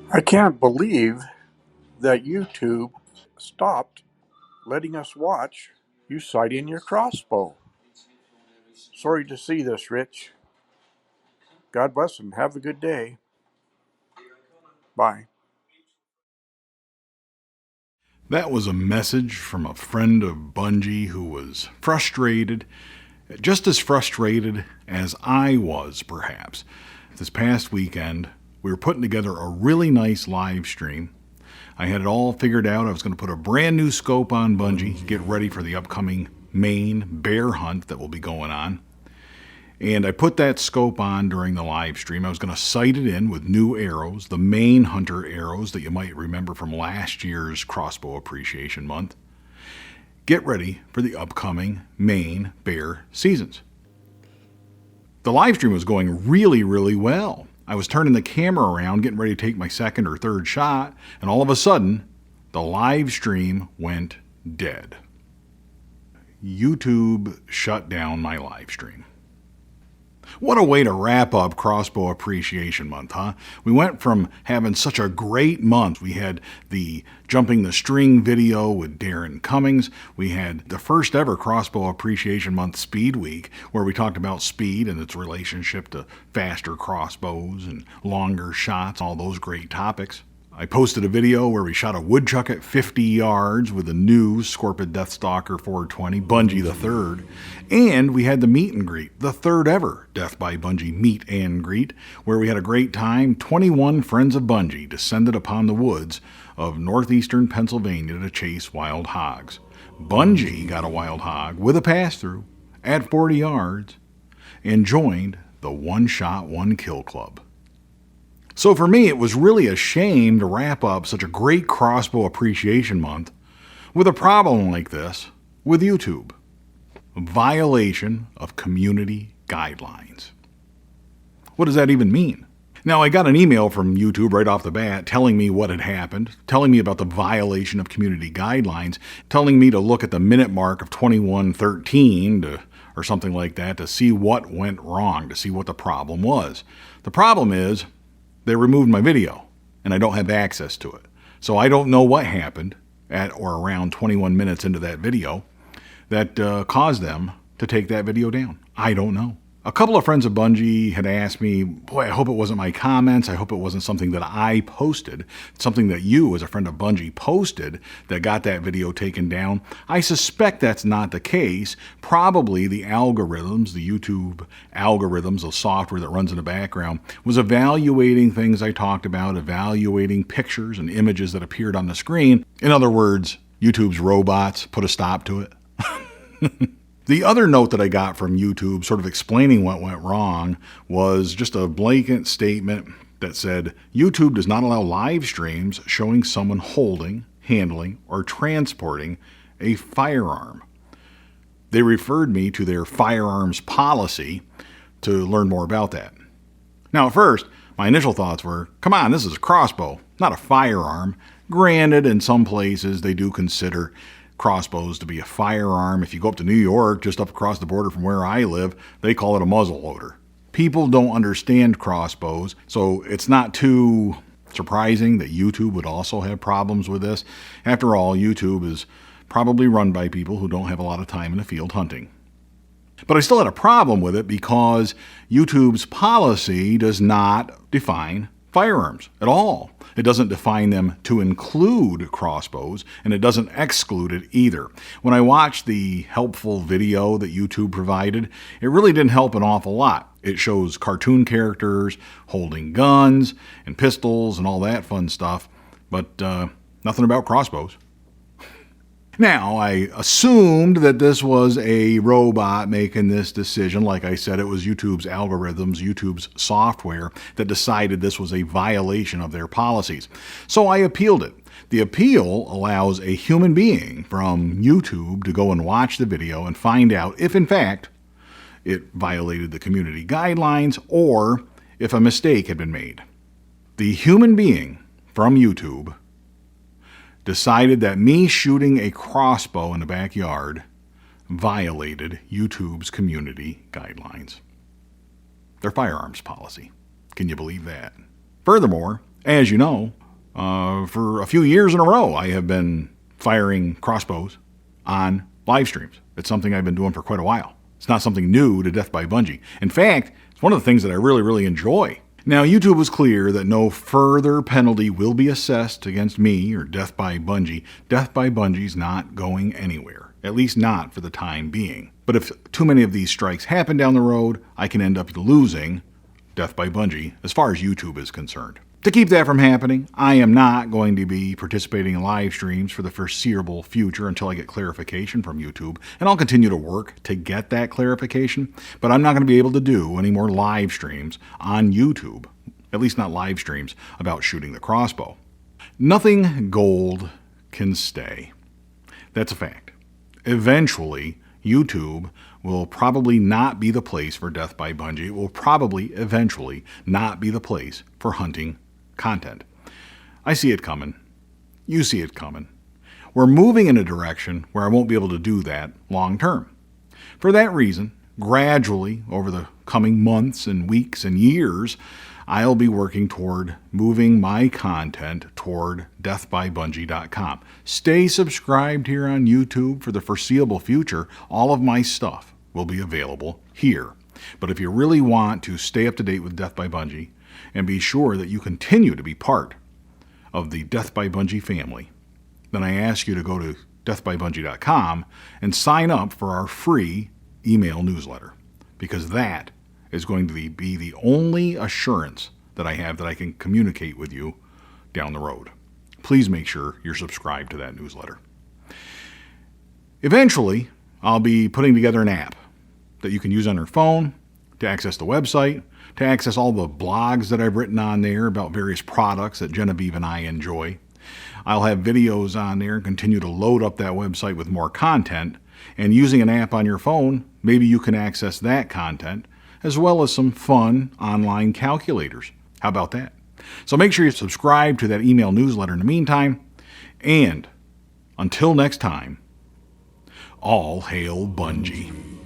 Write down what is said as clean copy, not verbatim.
I can't believe that YouTube stopped letting us watch you sighting your crossbow. Sorry to see this, Rich. God bless and have a good day. Bye. That was a message from a friend of Bunjie who was frustrated, just as frustrated as I was, perhaps. This past weekend, we were putting together a really nice live stream. I had it all figured out. I was going to put a brand new scope on Bunjie, get ready for the upcoming Maine bear hunt that will be going on. And I put that scope on during the live stream. I was going to sight it in with new arrows, the Maine hunter arrows that you might remember from last year's Crossbow Appreciation Month. Get ready for the upcoming Maine bear seasons. The live stream was going really, really well. I was turning the camera around, getting ready to take my second or third shot, and all of a sudden, the live stream went dead. YouTube shut down my live stream. What a way to wrap up Crossbow Appreciation Month, huh? We went from having such a great month. We had the Jumping the String video with Darren Cummings. We had the first ever Crossbow Appreciation Month Speed Week, where we talked about speed and its relationship to faster crossbows and longer shots, all those great topics. I posted a video where we shot a woodchuck at 50 yards with a new Scorpid Deathstalker 420, Bunjie the third. And we had the meet and greet, the third ever Death by Bunjie meet and greet, where we had a great time. 21 friends of Bunjie descended upon the woods of northeastern Pennsylvania to chase wild hogs. Bunjie got a wild hog with a pass-through at 40 yards and joined the One Shot, One Kill Club. So for me, it was really a shame to wrap up such a great Crossbow Appreciation Month with a problem like this with YouTube. A violation of community guidelines. What does that even mean? Now, I got an email from YouTube right off the bat telling me what had happened, telling me about the violation of community guidelines, telling me to look at the minute mark of 21:13 or something like that to see what went wrong, to see what the problem was. The problem is, they removed my video, and I don't have access to it. So I don't know what happened at or around 21 minutes into that video that caused them to take that video down. I don't know. A couple of friends of Bunjie had asked me, boy, I hope it wasn't my comments. I hope it wasn't something that I posted, something that you, as a friend of Bunjie, posted that got that video taken down. I suspect that's not the case. Probably the algorithms, the YouTube algorithms, the software that runs in the background, was evaluating things I talked about, evaluating pictures and images that appeared on the screen. In other words, YouTube's robots put a stop to it. The other note that I got from YouTube sort of explaining what went wrong was just a blanket statement that said, YouTube does not allow live streams showing someone holding, handling, or transporting a firearm. They referred me to their firearms policy to learn more about that. Now, at first, my initial thoughts were, come on, this is a crossbow, not a firearm. Granted, in some places, they do consider crossbows to be a firearm. If you go up to New York, just up across the border from where I live, they call it a muzzle loader. People don't understand crossbows, so it's not too surprising that YouTube would also have problems with this. After all, YouTube is probably run by people who don't have a lot of time in the field hunting. But I still had a problem with it because YouTube's policy does not define firearms at all. It doesn't define them to include crossbows, and it doesn't exclude it either. When I watched the helpful video that YouTube provided, it really didn't help an awful lot. It shows cartoon characters holding guns and pistols and all that fun stuff, but nothing about crossbows. Now, I assumed that this was a robot making this decision. Like I said, it was YouTube's algorithms, YouTube's software that decided this was a violation of their policies. So I appealed it. The appeal allows a human being from YouTube to go and watch the video and find out if, in fact, it violated the community guidelines or if a mistake had been made. The human being from YouTube decided that me shooting a crossbow in the backyard violated YouTube's community guidelines. Their firearms policy. Can you believe that? Furthermore, As you know, for a few years in a row, I have been firing crossbows on live streams. It's something I've been doing for quite a while. It's not something new to Death by Bunjie. In fact, it's one of the things that I really, really enjoy. Now, YouTube was clear that no further penalty will be assessed against me or Death by Bunjie. Death by Bungie's not going anywhere, at least not for the time being. But if too many of these strikes happen down the road, I can end up losing Death by Bunjie as far as YouTube is concerned. To keep that from happening, I am not going to be participating in live streams for the foreseeable future until I get clarification from YouTube, and I'll continue to work to get that clarification, but I'm not going to be able to do any more live streams on YouTube, at least not live streams about shooting the crossbow. Nothing gold can stay. That's a fact. Eventually, YouTube will probably not be the place for Death by Bunjie. It will probably eventually not be the place for hunting content. I see it coming. You see it coming. We're moving in a direction where I won't be able to do that long term. For that reason, gradually, over the coming months and weeks and years, I'll be working toward moving my content toward deathbybungie.com. Stay subscribed here on YouTube for the foreseeable future. All of my stuff will be available here. But if you really want to stay up to date with Death by Bunjie and be sure that you continue to be part of the Death by Bunjie family, then I ask you to go to deathbybungie.com and sign up for our free email newsletter, because that is going to be the only assurance that I have that I can communicate with you down the road. Please make sure you're subscribed to that newsletter. Eventually, I'll be putting together an app that you can use on your phone to access the website, to access all the blogs that I've written on there about various products that Genevieve and I enjoy. I'll have videos on there and continue to load up that website with more content. And using an app on your phone, maybe you can access that content as well as some fun online calculators. How about that? So make sure you subscribe to that email newsletter in the meantime. And until next time, all hail Bunjie.